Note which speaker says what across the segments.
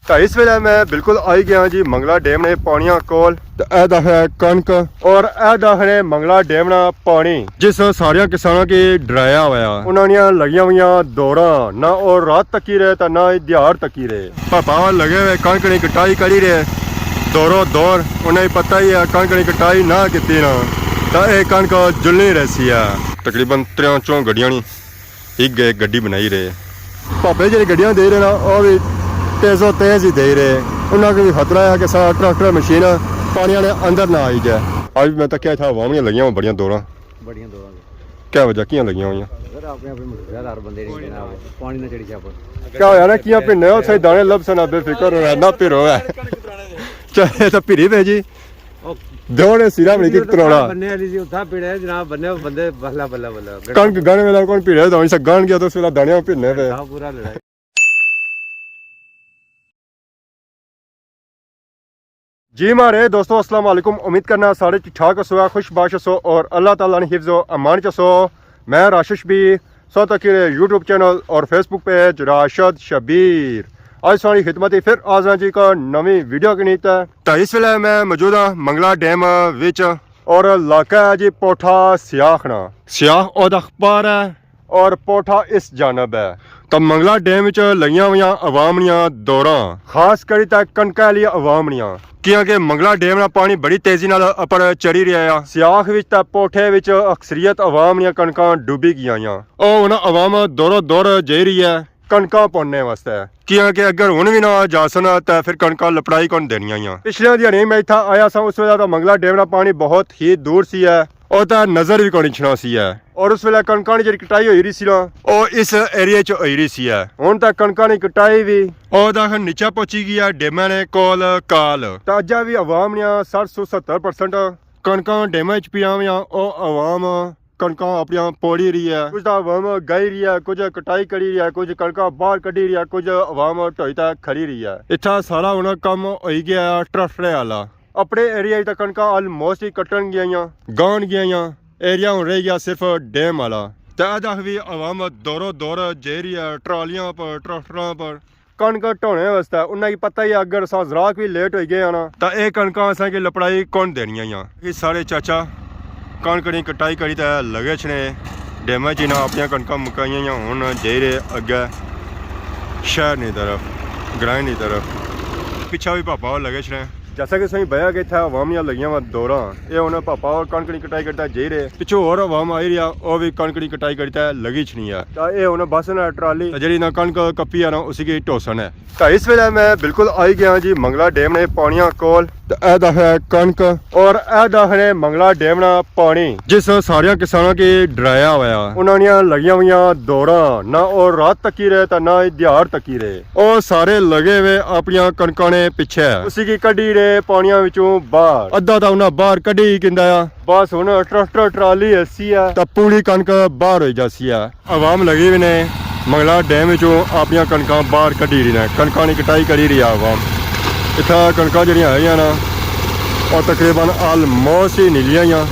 Speaker 1: तो इस वेले मैं बिल्कुल आई गया जी मंगला डैम ने पानिया कोल ते एदा है कणक और एदा है मंगला डैम ना पानी जिस सारिया किसानों की डराया हुआ उन्होंने लगिया हुई दौड़ा ना और रात तकी रहे तो ना दिहाड़ तकी रहे पापा लगे हुए कणक की कटाई करी रहे दौरों दौर उन्हें पता ही है कणक की कटाई ना की ना तो यह कणक जुलनी रहसी है तकरीबन 3-4 गड्डियां एक गड्डी बनाई रहे पापे जी गड्डियां दे रहे ना और भी तेज़ों तेज़ ही दे रहे उन्होंने को भी खतरा है कि सारा ट्रैक्टर मशीन पानी ने अंदर ना आई जाए आज मैं तक क्या था वावनियां लगियां हुई बड़ियां दौड़ा क्या वजह कियां लगियां हुई क्या होया ना कियां भिन्ने उत्थे दाने लभसन बेफिक्र हो ना भिरो है चाहे तो भिरी पे जी दौड़े सिरा बनी की तरोड़ा
Speaker 2: बन्ने वाली सी उठा भिड़े जनाब बन्ने बंदे बल्ला बल्ला बल्ला
Speaker 1: कणक गाने वाला कौन भिड़े तो से गान गया तो उसला दाने भिन्ने पे
Speaker 2: पूरा लड़ाई
Speaker 1: जी मारे दोस्तों अस्सलाम वालेकुम उम्मीद करना सारे ठीक ठाक सो खुश बाश सो और अल्लाह ताला ने हिफ्ज़ो अमान च सो मैं राशिश भी सो तक यूट्यूब चैनल और फेसबुक पेज राशिद शबीर आज सारी खिदमत फिर आजा जी का नवी वीडियो की नीत है तो इस वेले मैं मौजूद हाँ मंगला डैम विच और इलाका है जी पोठा सियाखना सियाख और अखबार है और पोठा इस जानब है तो मंगला डैम विच लगिया हुई अवामनियां दौरा खास करी तक कणक वाली अवामनियां क्योंकि मंगला डैम ना पानी बड़ी तेजी नाल उपर चढ़ी रहा है सियाख विच ते पोठे विच अक्सरियत अवाम दियां कणकां डूबी गईयां और उन्हां अवाम दौरों दौर जाई रही है कणकां पाने वास्ते क्योंकि अगर हुण भी ना जा सन तो फिर कणकां लपड़ाई कौन देनियां पिछले दिहाड़ी मैं इत्थे आया सा उस वेले तो मंगला डैम दा पानी बहुत ही दूर सी है और तो नजर भी कोनी छना सी है और उस वेले कणकां दी जेहड़ी कटाई होई रही सी ना और इस एरिया च होई रही सी है हुण तक कणकां दी कटाई भी और दा नीचे पहुंची गई है डैम ने कोल काल तो अजा भी अवाम ने 60-70% कणकां डैम च पिया हुई और अवाम कणकां अपनियां पोड़ी रही है कुछ अवाम गाई रही है कुछ कटाई करी रही है कुछ कणकां बाहर कड्ढी रही है कुछ अवाम ढोई तक खड़ी रही है इत्था सारा हुण कम होई गया ट्रैक्टरे वाला अपने एरिया तक कणकां ऑलमोस्ट ही कट्टन गईयां गान गईयां एरिया हूँ रह गया सिर्फ डैम वाला तो भी अवाम दौरों दौर जे रही है ट्रालियां पर ट्रैक्टरां पर कणक ढोने वास्ते उन्हें पता ही अगर अस राख भी लेट हो गए ना तो यह कणक असें लपड़ाई कौन देनियां ये सारे चाचा कणक की कटाई करी तो लगे छने डैम च ना अपन कणक मुकाइया हूँ जे रहे अगे शहर की तरफ ग्रां की तरफ पिछा भी पापा और लगे छने जैसा कि सही बया गया था अवामियां लगियां वा दौरा ये उन्हें पापा और कणक की कटाई करता जे रहे पिछो और अवाम आई रहा और भी कणक की कटाई करता लगी छनी है तो ये उन्हें बस ना ट्राली जी ना कणक कपी है ना उसी की टोसन है तो इस वेले मैं बिल्कुल आई गया जी मंगला डैम ने पानिया कोल एदा है कणक और एदा है मंगला डैम ना पानी जिस सारिया किसानों की डराया हुआ उन्होंने लगिया हुई दौड़ा ना और रात तकी रहे तो ना दिहाड़ तकी रहे और सारे लगे हुए अपनिया कणकां ने पिछे उसी की कड्ढी रहे पानिया विचों बाहर अद्धा तो उन्हें बाहर कड्ढी किंदा बस हुण ट्रैक्टर ट्राली ऐसी है तो पूरी कणक बाहर हो जासी है अवाम लगी हुई ने मंगला डैम विचों अपनिया कणकां बाहर कड्ढी रही ने कणकां की कटाई करी रही है अवाम इतना कणकां जड़ियां है ना और तकरीबन ऑलमोस्ट ही नीलियां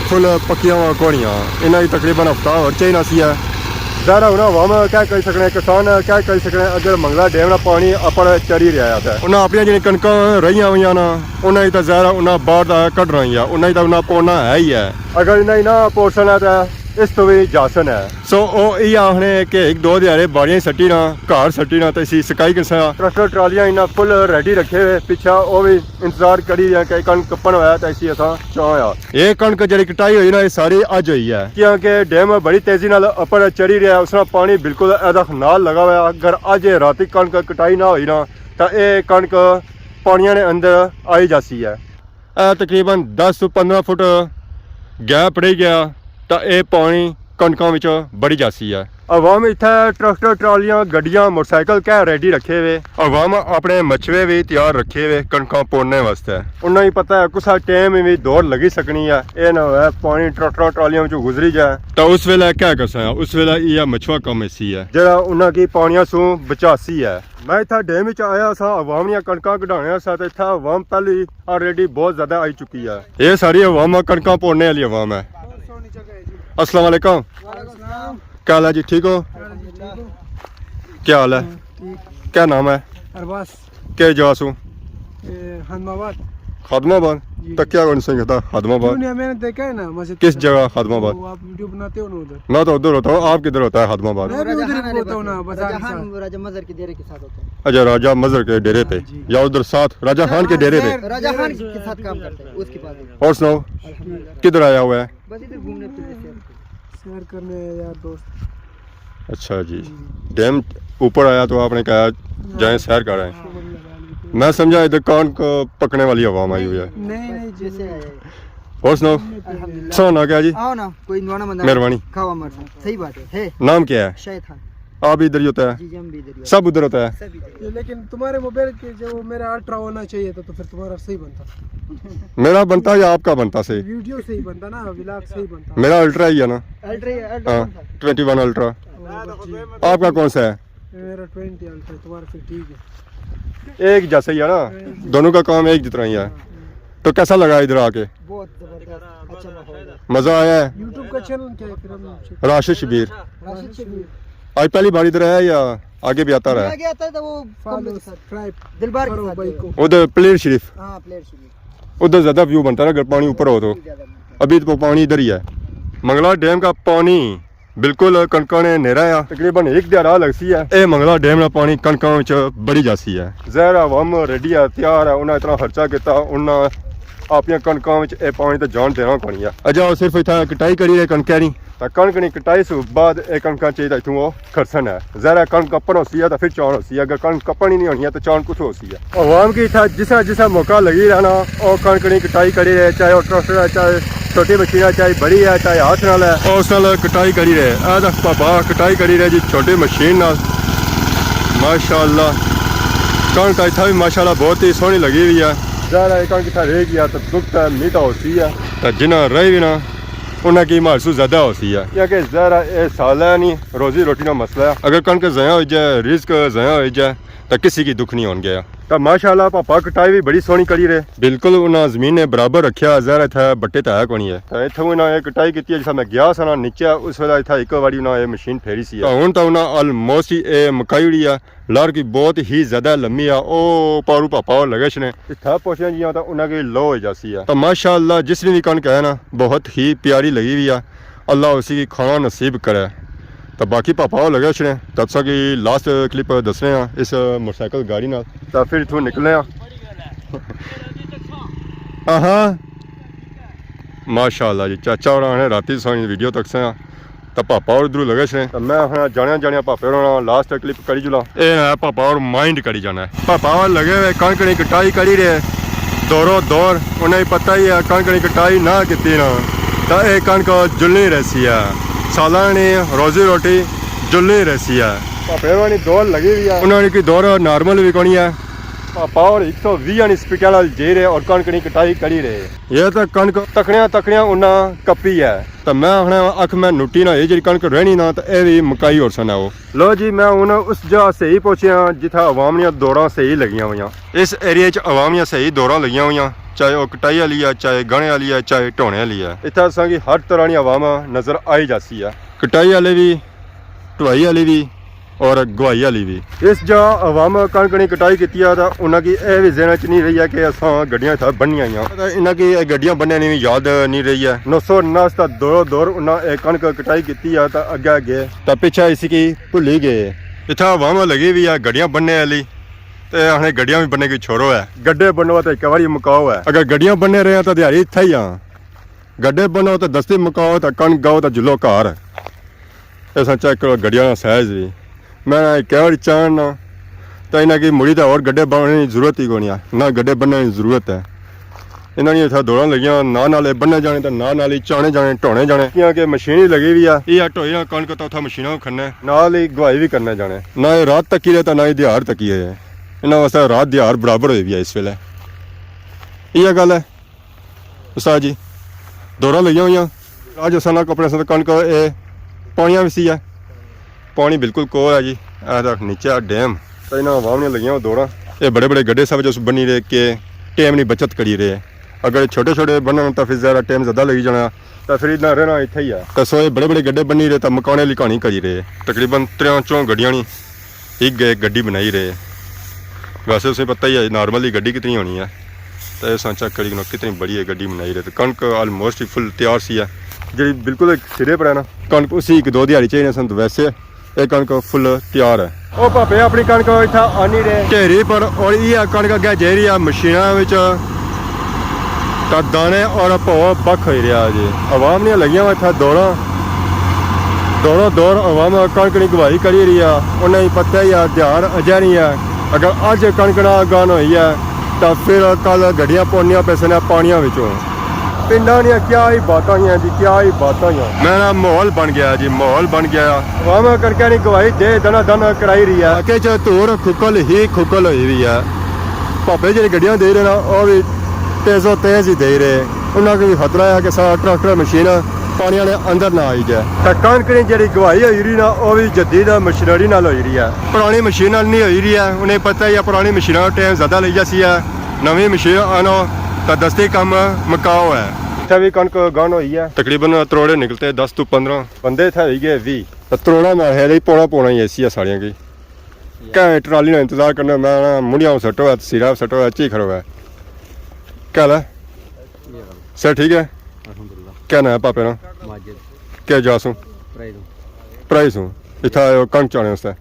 Speaker 1: फुल पक्कियां घोड़ियां इन्हां की तकरीबन हफ्ता और चाहिए सी है ज़ाहिर हुण अवाम क्या करी सकने किसान क्या करी सकने अगर मंगला डैम का पानी अपर चढ़ी रहा है उन्हें अपन जी कणकां रही हुई ना उन्हें तो ज़ाहिर उन्हें बाहर का कढ़ना ही है उन्हें तो उन्हें पौना है ही है अगर इन्हें ना पोर्सन है तो इस तो भी जासन है सो ये आखने कि एक दो दिहाड़े बाड़ियां सट्टी ना घर सट्टी ना तो इसी सकाई किसा ट्रैक्टर ट्रालियां इन्ना फुल रेडी रखे हुए पिछा वो भी इंतजार करी कई कणक कप्पन होया तो इसी असा चाहया ये कणक जी कटाई हुई ना ये सारी अज हुई है क्योंकि डैम बड़ी तेजी नाल उपर चढ़ी रहा उसका पानी बिल्कुल एदा नाल लगा हुआ अगर अज राती कणक कटाई ना हुई ना तो यह कणक पानिया ने अंदर आई जासी है तकरीबन 10-15 फुट गैप रह गया तो यह पानी कणकों में बड़ी जासी है अवाम इत्थे ट्रैक्टर ट्रालियां गड्डियां मोटरसाइकिल क्या रेडी रखे हुए अवाम अपने मछवे भी तैयार रखे हुए कणकां पोड़ने वास्ते उन्हें ही पता है कुछ टाइम भी दौड़ लगी सकनी है ये ना हो पानी ट्रैक्टर ट्रालियां में गुजरी जाए तो उस वेले क्या कर सकते उस वेले यह मछवा कम ऐसी है जरा उन्होंने पानिया सू बचासी है मैं इतना डैम आया सा अवाम दियां कणकां कढाने सा तो इतना अवाम पहले ऑलरेडी बहुत ज्यादा आई चुकी है ये सारी अवाम कणकां पोड़ने वाली अवाम है अस्सलाम वालेकुम क्या हाल है जी ठीक हो क्या हाल है क्या नाम है
Speaker 2: अरबाज
Speaker 1: के जासू
Speaker 3: हनुमाबाद
Speaker 1: खादमाबाद
Speaker 3: जी।
Speaker 1: तक क्या कौन से कहता खादमाबाद
Speaker 3: दुनिया मैंने देखा है ना मस्जिद
Speaker 1: किस
Speaker 3: के
Speaker 1: जगह
Speaker 3: साथ।
Speaker 1: खादमाबाद
Speaker 3: वो आप वीडियो बनाते हो ना उधर
Speaker 1: ना तो उधर होता हूँ आप किधर होता है खादमाबाद
Speaker 3: मैं भी उधर ही होता हूँ ना बाजार के
Speaker 4: राजा
Speaker 3: साथ।
Speaker 4: खान राजा मजर के डेरे के साथ होता है।
Speaker 1: अच्छा राजा मजर के डेरे पे
Speaker 3: जी।
Speaker 1: या उधर साथ राजा खान के डेरे पे
Speaker 4: राजा खान के साथ काम करते हैं उसके पास ही।
Speaker 1: और सुनाओ
Speaker 4: अल्हम्दुलिल्लाह
Speaker 1: किधर आया हुआ है
Speaker 4: बस इधर घूमने फिरने से
Speaker 3: सैर करने यार दोस्त।
Speaker 1: अच्छा जी डैम ऊपर आया तो आपने कहा जाए सैर कर रहे हैं मैं समझा इधर कान को पकने वाली हवा आई हुई है
Speaker 3: नहीं नहीं
Speaker 4: जैसे
Speaker 3: जैसे
Speaker 4: आया है।
Speaker 1: और सुनाओ
Speaker 4: अल्हम्दुलिल्लाह
Speaker 1: सुना क्या जी
Speaker 4: आओ ना कोई नवाना बंदा
Speaker 1: मेहरबानी
Speaker 4: खावा मर सही बात है
Speaker 1: नाम क्या है
Speaker 4: शायद खान
Speaker 1: आप इधर ही होता है
Speaker 4: जी जी हम भी इधर ही
Speaker 1: सब उधर होता है
Speaker 4: सब इधर
Speaker 3: ये लेकिन तुम्हारे मोबाइल के जो मेरा अल्ट्रा होना चाहिए था तो फिर तुम्हारा सही बनता
Speaker 1: मेरा बनता या आपका बनता से
Speaker 3: वीडियो सही बनता ना व्लॉग सही बनता
Speaker 1: मेरा अल्ट्रा ही है ना
Speaker 4: अल्ट्रा
Speaker 1: हाँ 21 अल्ट्रा
Speaker 3: और बस जी,
Speaker 1: आपका कौन सा है
Speaker 3: मेरा 20 अल्ट्रा तुम्हारा फिर ठीक है।
Speaker 1: एक जैसा ही है ना दोनों का काम एक जितना ही है तो कैसा लगा इधर आके
Speaker 4: बहुत जबरदस्त अच्छा माहौल है।
Speaker 1: मजा आया है
Speaker 3: यूट्यूब का चैनल क्या है फिर हम
Speaker 1: राशिद शबीर
Speaker 4: राशिद शबीर
Speaker 1: आज पहली बार इधर आया या आगे भी आता रहा
Speaker 4: आगे आता था वो
Speaker 3: फॉलो
Speaker 4: कमरे के साथ
Speaker 3: सब्सक्राइब
Speaker 4: दिलबार
Speaker 3: करो
Speaker 4: के साथ
Speaker 3: भाई को।
Speaker 1: उधर प्लेयर शरीफ
Speaker 4: हाँ प्लेयर शबीर
Speaker 1: उधर ज्यादा व्यू बनता है ना अगर पानी ऊपर हो तो
Speaker 4: ज्यादा बनता
Speaker 1: अभी तो पानी इधर ही है मंगला डैम का पानी बिल्कुल कणकों ने नेरा आ तकरीबन एक दिहाड़ा लगती है ये मंगला डैम का पानी कणकों विच बड़ी जासी है जहर अवम रेडी है तैयार है उन्हें इतना खर्चा किया उन्हें आपनियां कणकों विच ये पानी तो जान देना पड़ी है अजा सिर्फ इतना कटाई करी है कणकें दी तो कणक दी कटाई से बाद ये कणकां चाहिए इतों वो खरसन है जहर कणक कपन होती है तो फिर चाण होती है अगर कणक कपन ही नहीं होनी है तो चाण कुछ होती है अवाम की इतना जिसा जिसा मौका लगी रहना और कणक दी कटाई करी रहे चाहे वो ट्रैक्टर है चाहे छोटी मशीन है चाहे बड़ी है चाहे हाथ नाल है और उस नाल कटाई करी रहे पापा कटाई करी रहे जी छोटी मशीन नाल माशाअल्लाह कणक इतना भी माशाअल्लाह बहुत ही सोहनी लगी हुई है ज़्यादा कणक इतना रह गया तो दुख है मीठा होती है तो जिन्हें रही भी ना उन्हें की महसूस ज़्यादा होती है क्योंकि ज़रा ये साल है नहीं रोजी रोटी का मसला है अगर कणक ज़या हो जाए रिस्क ज़या हो जाए तो किसी की दुख नहीं हो गया तो माशाल्लाह पापा कटाई भी बड़ी सोहनी करी रहे बिल्कुल उन्हें जमीन ने बराबर रखा जहर इतना बट्टे तो है कोनी है तो इतों इन्हें कटाई की जिस मैं गया सा ना नीचे उस वेला इतना एक बारी उन्हें ये मशीन फेरी सी हूँ तो उन्हें ऑलमोस्ट ही ये मकाई हुई है लड़ की बहुत ही ज्यादा लम्मी है ओ पारू पापा और लगे ने इतना पोछियां जियां तो उन्हें की लो हो जाती है तो माशाल्लाह जिसने भी कणक है ना बहुत ही प्यारी लगी हुई है अल्लाह उसी की खाना नसीब करे तो बाकी पापा हो लगे ने तब तक की लास्ट क्लिप दसने इस मोटरसाइकिल गाड़ी नाल तो फिर इथों निकले हाँ माशाल्लाह जी चाचा और ने राती सोनी वीडियो तक से तो पापा और इधरों लगे ने तो मैं हाँ जाने जाने पापे और लास्ट क्लिप करी जुला ये है पापा और माइंड करी जाना है पापा और लगे हुए कणक की कटाई करी रहे दौरों दौर उन्हें पता ही है कणक की कटाई ना की ना तो ये कणक जुलनी रहती है सालानी रोजी रोटी जुलनी रहती है पापे वाली दौड़ लगी हुई है उन्होंने की दौड़ नॉर्मल भी कोनी है पापा और 120 यानी स्पीड वाल जे रहे और कणक की कटाई करी रहे ये तो कणक तकड़िया तकड़िया उन्हें कपी है तो मैं आखना अख मैं नुटी ना ये जी कणक रहनी ना तो यह भी मकाई और सन है वो लो जी मैं हूँ उस जगह सही पहुंचा जिथे अवाम दियां दौरां सही लगियां हुई इस एरिया च अवाम दियां सही दौरां लगियां हुई चाहे वो कटाई वाली है चाहे गाने वाली है चाहे ढोने वाली है इतना असा की हर तरह की अवाम नज़र आई जाती है कटाई वाले भी ढुआई वाली भी और गुआई वाली भी इस जगह अवाम कणक की कटाई की तो उन्होंने यह भी जहन च नहीं रही है कि असा गड्डियां इतना बनिया इन्हों की गड्डियां बनने की भी याद नहीं रही है 999 का दौर उन्हें कणक कटाई की तो अगे गए तो पिछा इसकी भुली गए इतना अवाम लगी हुई है गड्डियां बनने वाली तो हमें गड्डियां भी बनने की छोड़ो है गड्ढे बनो तो एक बारी मुकाओ है अगर गड्डियां बनने रहे तो दिहाड़ी इतना ही हाँ गड्ढे बनो तो दस्ती मुकाओ तो कणक गाओ तो जुलो घर ऐसा चेक करो गड्डियां का साइज भी मैं कई बार चाहना तो इन्हें की मुड़ी तो और गड्ढे बनने की जरूरत ही कोनी ना गड्ढे बनने की जरूरत है इन्होंने इतना दौड़ा लगियां ना नाले बनने जाने तो ना नाल ही चाने जाने ढोने जाने क्योंकि मशीन ही लगी हुई है ये ढोई कणक तो उतना मशीनों खन्ने नाल ही गुआई भी करने जाने ना ये रात तकी रहे तो ना ही दिहाड़ तकी है इन्होंने वास्ते रात दिहाड़ बराबर हुई भी है इस वेले ये गल है उस्ताद जी दौड़ा लगिया हुई अज असा अपने साथ कणक ये पानिया भी सी है पानी बिल्कुल को है जी नीचे डैम तो इन्होंने अवाम ने लगिया दौड़ा ये बड़े बड़े गड्ढे सब जो बनी रहे कि टाइम नहीं बचत करी रहे अगर छोटे छोटे बनने तो फिर ज़्यादा टाइम ज़्यादा लगी जाना तो फिर इतना रहना इतना ही है तो सो ये बड़े बड़े गड्ढे बनी रहे तो मकाने वाली कहानी करी रहे तकरीबन 3-4 गड्डियां नहीं एक गए गड्डी बनाई रहे वैसे उसे पता ही है नॉर्मली गड्डी कितनी होनी है तो ये सांचा करी कितनी बड़ी है गड्डी बनाई रहे तो कणक ऑलमोस्ट ही फुल तैयार सी है जी बिल्कुल एक सिरे पर है ना कणक उसी एक दो दिहाड़ी चाहिए सन तो वैसे ये कणक फुल तैयार है ओ भापे अपनी कणक इतना आ नहीं रहे ढेरी पर और ये कणक अगे जा रही है मशीनों तो दाने और भो बख हो रहा जी आवाम ने लगिया वा इतना दौड़ आवाम कणक की गवाही करी रही है उन्हें पता ही है ध्यान अजय नहीं है अगर अज कणक ना गान हुई है तो फिर कल गड्डियां पौनियां पैसे पानिया पिंडा दियां क्या ही बातां हैं जी क्या ही बातां हैं मैं ना माहौल बन गया जी माहौल बन गया आवाम कणक की गवाही दे दना दन कराई रही है कि धूर खुकल ही खुकल हुई हुई है भापे जी गड्डियां दे रहे ना वह भी तेज़ो तेज़ ही दे रहे उन्होंने को भी खतरा है कि सारा ट्रैक्टर मशीन पानी ने अंदर ना आई जाए तो कणक की जी गवाही हो रही ना वह भी जदीद मशीनरी नाल हो रही है पुरानी मशीन नाल नहीं हो रही है उन्हें पता ही है पुरानी मशीनों का टाइम ज़्यादा लग जाती है नवी मशीन आनो तो दस्ती कम मकाओ है इतना भी कणक गान हुई है तकरीबन तरोड़े निकलते 10 तो 15 बंदे थे हुई गए 20 तो तरोड़ा में है पौना ही ऐसी है साड़ियों की क्या ट्राली का इंतजार करना मैं मुड़िया सटो है सिरा सटो है ची खड़ो है क्या है सर ठीक है क्या ना है पापे ना क्या जासूँ प्राइस हूँ इतना कणक चाने उससे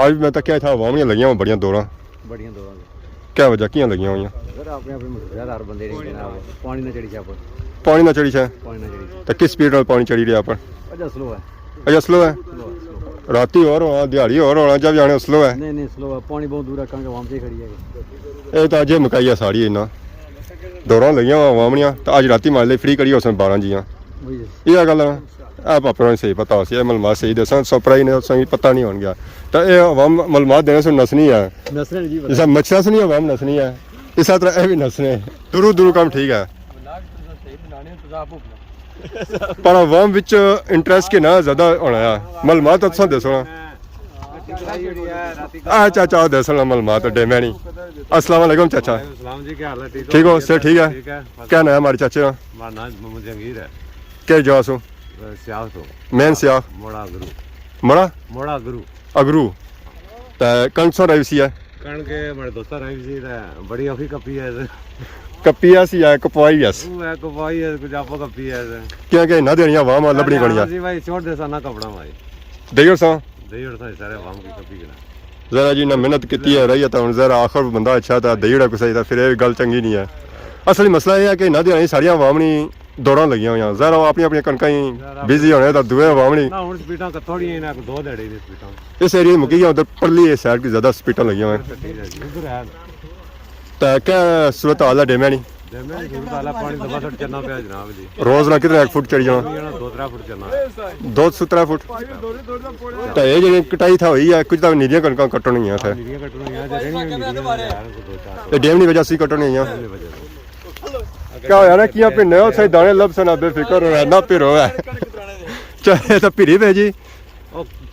Speaker 1: आज मैं तो क्या था वामियाँ लगिया हुआ बढ़िया दौड़ा क्या वजह क्या लगिया हुई पानी ना चढ़ी है तो किस स्पीड में पानी चढ़ी रहा पर अच्छा स्लो है राती और होना दिहाड़ी और होना जब जाने स्लो है
Speaker 2: नहीं स्लो है पानी बहुत दूर है कणक वहां से खड़ी है
Speaker 1: ये तो अजे मुकाई है साड़ी इन्ना दौड़ा लगिया हुआ वामनियां तो अज राती मार ली फ्री करी उसने 12 जियां ये गल है पापा सही पता हो सी मलमात सही दसा सपराई ने सही पता नहीं हो गया तो ये अवाम मलमात देने से नसनी है जैसा मच्छर से नहीं अवाम नसनी है इस तरह ये भी नसने दूर दूर काम ठीक है पर अवाम विच इंटरेस्ट के ना ज़्यादा होना है मलमात अच्छा दसो चाचा दसना मलमात डेमे नहीं अस्सलाम वालेकुम चाचा ठीक हो सर ठीक है क्या नाम है हमारे चाचे का क्या जवाब हूँ मेन सियाह मोड़ा अगरू तो कणक सौ रही सी है
Speaker 2: कणक मेरे दोस्त रही सी बड़ी औखी कपी है
Speaker 1: कपिया सी है कपवाई है
Speaker 2: कपवाई है कुछ आपको कपी है
Speaker 1: क्या क्या ना देनिया वाम लबड़ी बढ़िया
Speaker 2: जी भाई छोड़ दे साना कपड़ा भाई
Speaker 1: देयो सा
Speaker 2: सारे वाम की कपी
Speaker 1: जरा जी ना मेहनत की है रही है तो जरा आखिर बंदा अच्छा था देड़ा कुछ सही था फिर ये गल चंगी नहीं है असली मसला यह है कि ना देनी सारिया वामनी दौड़ा लगी हुई जरा अपनी अपनी कणक ही बिजी होने तो दुए वामनी इस एरिया मुकी गया उधर परली साइड की ज्यादा स्पीटा लगी हुई तो क्या सूरत हाल है डेमे नहीं रोज ना कितने फुट चढ़ी जाना 2-3 फुट तो ये जी कटाई था हुई है कुछ तो नीलियां कणक कट्टन हुई थे डेम नहीं वजह से कट्टन हुई क्या होया ना किया भिन्ने हो सही दाने लब से ना बेफिक्र हो ना फिर हो चाहे तो भिरी पे जी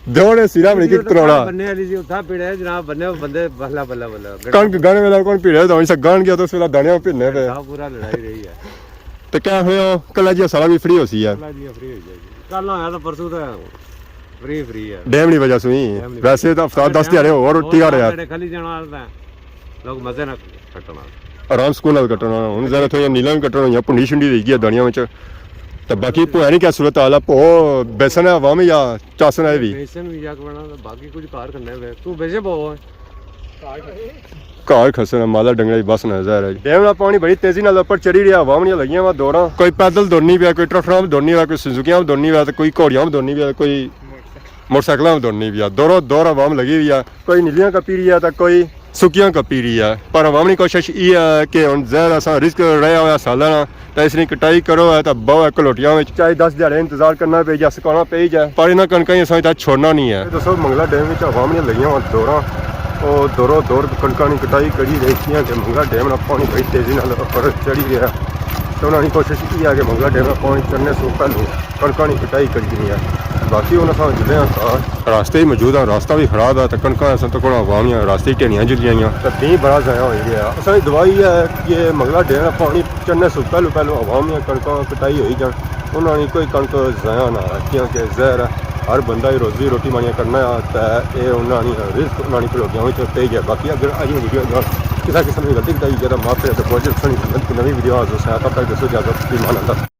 Speaker 1: दौड़े सिरा बनी की तरोड़ा
Speaker 2: बनने वाली जी उठा पीड़े जनाब बनने बंदे बल्ला बल्ला बल्ला
Speaker 1: कणक गाने वाला कौन भिड़े तो से गान गया तो उस वेला दाने भिन्ने पे
Speaker 2: पूरा लड़ाई रही है
Speaker 1: तो क्या होया कल जी सारा भी फ्री हो सी है
Speaker 2: कल आया तो परसों तो फ्री है
Speaker 1: डैम नहीं वजह सुई वैसे तो हफ्ता 10 दिहाड़े और टिका रहा
Speaker 2: खाली जाना लोग मजे ना कटना
Speaker 1: आराम सुकून नाल कट्टना हुण जरा थोड़ी नीलां भी कट्टन होइयां पुंडी शुंडी रही गई दानियां विच तो बाकी भोया नहीं क्या सूरत हाल है भो बेसन है वाम या चासन है भी
Speaker 2: बेसन भी जाके बना बाकी कुछ कार करने वे तू बेचे भो
Speaker 1: घर खसना माला डंगरा बस नजर है डैम का पानी बड़ी तेजी नाल ऊपर चढ़ी रहा वामनियां लगियां वा दौड़ा कोई पैदल दौड़नी पिया कोई ट्रैक्टरां में दौड़नी पिया कोई सुजुकियां में दौड़नी पिया कोई घोड़ियां में दौड़नी पिया कोई मोटरसाइकिलों में दौड़नी पिया दौड़ आवाम लगी हुई है कोई नीलियां कपी रही है तो कोई सुकियां कपी रही है पर अवाम की कोशिश ये है कि हम जहर असा रिस्क रहा हुआ साल तो इसकी कटाई करो है तो बहु कलोटियां में चाहे 10 दिहाड़े इंतजार करना पे जाए सुकाना पे जाए पर इन्हें कणक असा छोड़ना नहीं है दसो मंगला डैम में अवाम ने लगियां वा दौड़ा दौड़ कणक की कटाई करी रही है कि मंगला डैम का पानी बड़ी तेजी ऊपर चढ़ी रहा तो उन्होंने कोशिश की है कि मंगला डैम का पानी चढ़ने से पहले कणक की कटाई करी है बाकी उन्होंने जुड़े रास्ते ही मौजूद है रास्ता भी खराब है तो कणक अस तो आवामियां रास्ते ढेनियां जुलियां तो दी बड़ा ज़ाया हो गया असा दवाई है कि मंगला डैम का पानी चढ़ने से पहले आवामियां कणक कटाई हो जाए उन्होंने कोई कणक ज़ाया ना क्योंकि जहर हर बंदा ही रोजी रोटी मानिया करना तो ये उन्होंने रिस्क उन्होंने खलोगियां होई तो तेज है बाकी अगर अज वीडियो किसी किस्म की गलती बताई जाए तो माफी है तो बहुत नवी वीडियो हाजिर है तब तक दसो इजाजत ईमान अल्लाह।